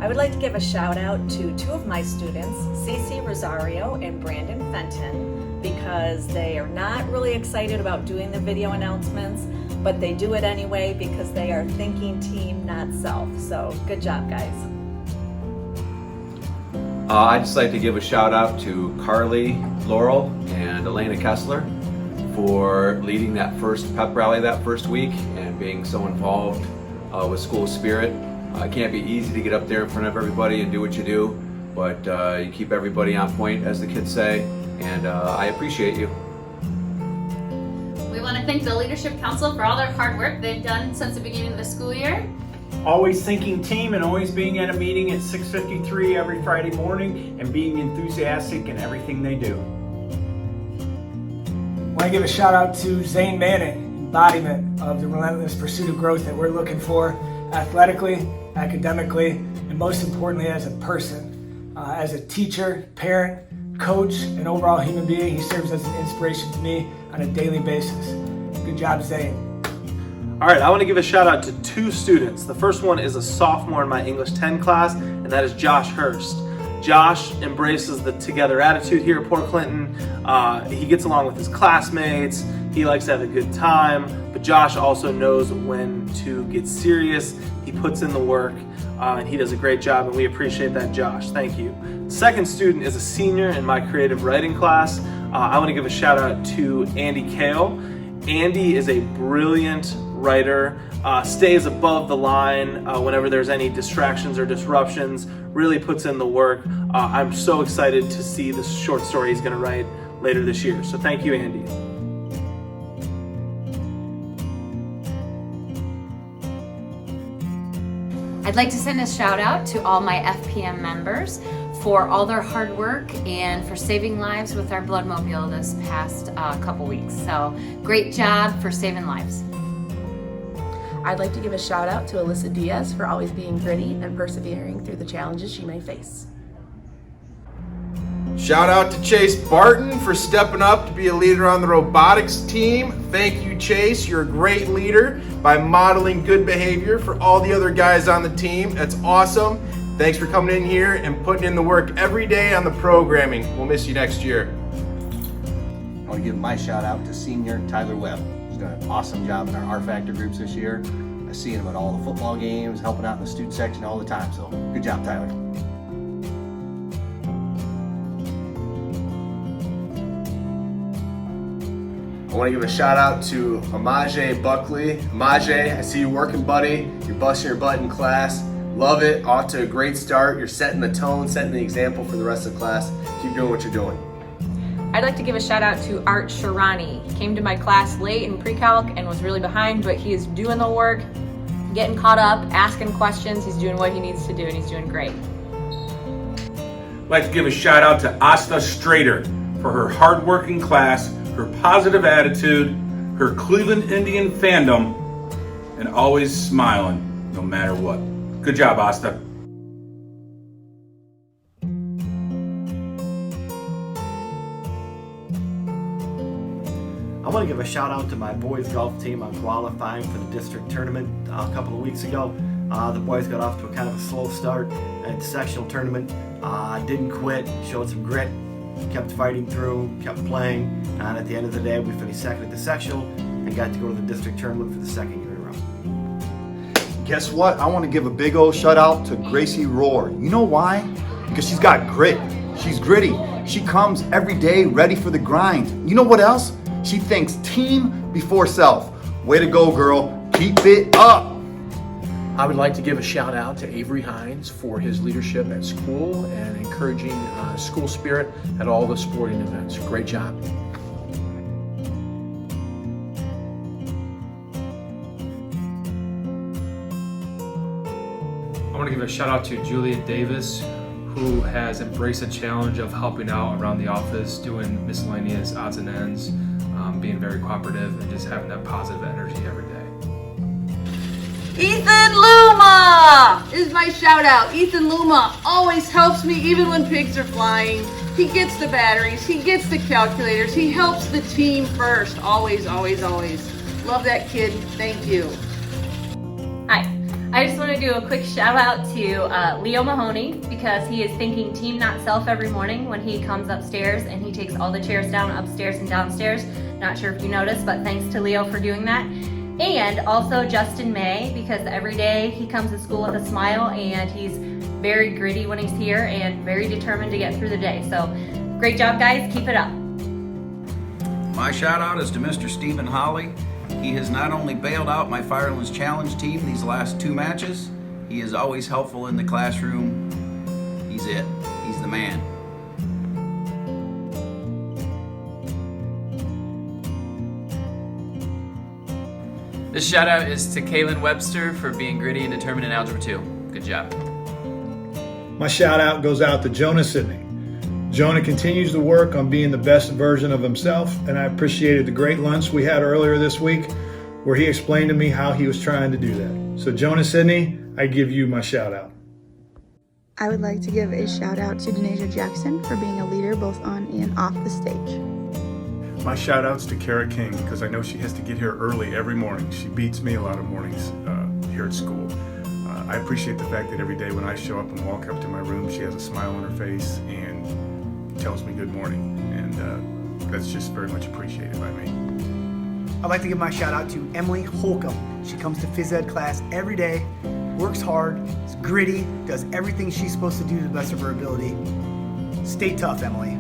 I would like to give a shout out to two of my students, Cece Rosario and Brandon Fenton, because they are not really excited about doing the video announcements, but they do it anyway because they are thinking team, not self. So good job, guys. I'd just like to give a shout out to Carly Laurel and Elena Kessler for leading that first pep rally that first week and being so involved with school spirit. It can't be easy to get up there in front of everybody and do what you do, but you keep everybody on point, as the kids say, and I appreciate you. We want to thank the Leadership Council for all their hard work they've done since the beginning of the school year. Always thinking team and always being at a meeting at 6:53 every Friday morning and being enthusiastic in everything they do. I want to give a shout out to Zane Manning, embodiment of the relentless pursuit of growth that we're looking for athletically, academically, and most importantly as a person. As a teacher, parent, coach, and overall human being, he serves as an inspiration to me on a daily basis. Good job, Zane. All right, I want to give a shout out to two students. The first one is a sophomore in my English 10 class, and that is Josh Hurst. Josh embraces the together attitude here at Port Clinton. He gets along with his classmates. He likes to have a good time, but Josh also knows when to get serious. He puts in the work, and he does a great job, and we appreciate that, Josh. Thank you. The second student is a senior in my creative writing class. I want to give a shout out to Andy Kale. Andy is a brilliant writer, stays above the line whenever there's any distractions or disruptions, really puts in the work. I'm so excited to see the short story he's going to write later this year. So thank you, Andy. I'd like to send a shout out to all my FPM members for all their hard work and for saving lives with our Bloodmobile this past couple weeks. So great job for saving lives. I'd like to give a shout out to Alyssa Diaz for always being gritty and persevering through the challenges she may face. Shout out to Chase Barton for stepping up to be a leader on the robotics team. Thank you, Chase. You're a great leader by modeling good behavior for all the other guys on the team. That's awesome. Thanks for coming in here and putting in the work every day on the programming. We'll miss you next year. I want to give my shout out to senior Tyler Webb. He's done an awesome job in our R Factor groups this year. I see him at all the football games, helping out in the student section all the time. So good job, Tyler. I want to give a shout out to Amaje Buckley. Amaje, I see you working, buddy. You're busting your butt in class. Love it. Off to a great start. You're setting the tone, setting the example for the rest of the class. Keep doing what you're doing. I'd like to give a shout out to Art Sharani. He came to my class late in pre-calc and was really behind, but he is doing the work, getting caught up, asking questions. He's doing what he needs to do, and he's doing great. I'd like to give a shout out to Asta Strader for her hardworking class, her positive attitude, her Cleveland Indian fandom, and always smiling no matter what. Good job, Asta. I want to give a shout out to my boys golf team on qualifying for the district tournament a couple of weeks ago. The boys got off to a kind of a slow start at the sectional tournament. Didn't quit, showed some grit, kept fighting through, kept playing, and at the end of the day we finished second at the sectional and got to go to the district tournament for the second year in a row. Guess what? I want to give a big old shout out to Gracie Rohr. You know why? Because she's got grit. She's gritty. She comes every day ready for the grind. You know what else? She thinks team before self. Way to go, girl. Keep it up. I would like to give a shout out to Avery Hines for his leadership at school and encouraging school spirit at all the sporting events. Great job. I want to give a shout out to Julia Davis, who has embraced the challenge of helping out around the office, doing miscellaneous odds and ends, being very cooperative, and just having that positive energy every day. Ethan Luma is my shout out. Ethan Luma always helps me even when pigs are flying. He gets the batteries, he gets the calculators, he helps the team first. Always, always, always. Love that kid. Thank you. Hi, I just want to do a quick shout out to Leo Mahoney because he is thinking team not self every morning when he comes upstairs and he takes all the chairs down upstairs and downstairs. Not sure if you noticed, but thanks to Leo for doing that. And also Justin May, because every day he comes to school with a smile and he's very gritty when he's here and very determined to get through the day. So great job, guys. Keep it up. My shout out is to Mr. Stephen Holly. He has not only bailed out my Firelands Challenge team these last 2 matches, he is always helpful in the classroom. He's it. He's the man. This shout out is to Kaylin Webster for being gritty and determined in Algebra 2. Good job. My shout out goes out to Jonah Sidney. Jonah continues to work on being the best version of himself, and I appreciated the great lunch we had earlier this week where he explained to me how he was trying to do that. So Jonah Sidney, I give you my shout out. I would like to give a shout out to Denasia Jackson for being a leader both on and off the stage. My shout outs to Kara King because I know she has to get here early every morning. She beats me a lot of mornings here at school. I appreciate the fact that every day when I show up and walk up to my room, she has a smile on her face and tells me good morning, and that's just very much appreciated by me. I'd like to give my shout out to Emily Holcomb. She comes to phys ed class every day, works hard, is gritty, does everything she's supposed to do to the best of her ability. Stay tough, Emily.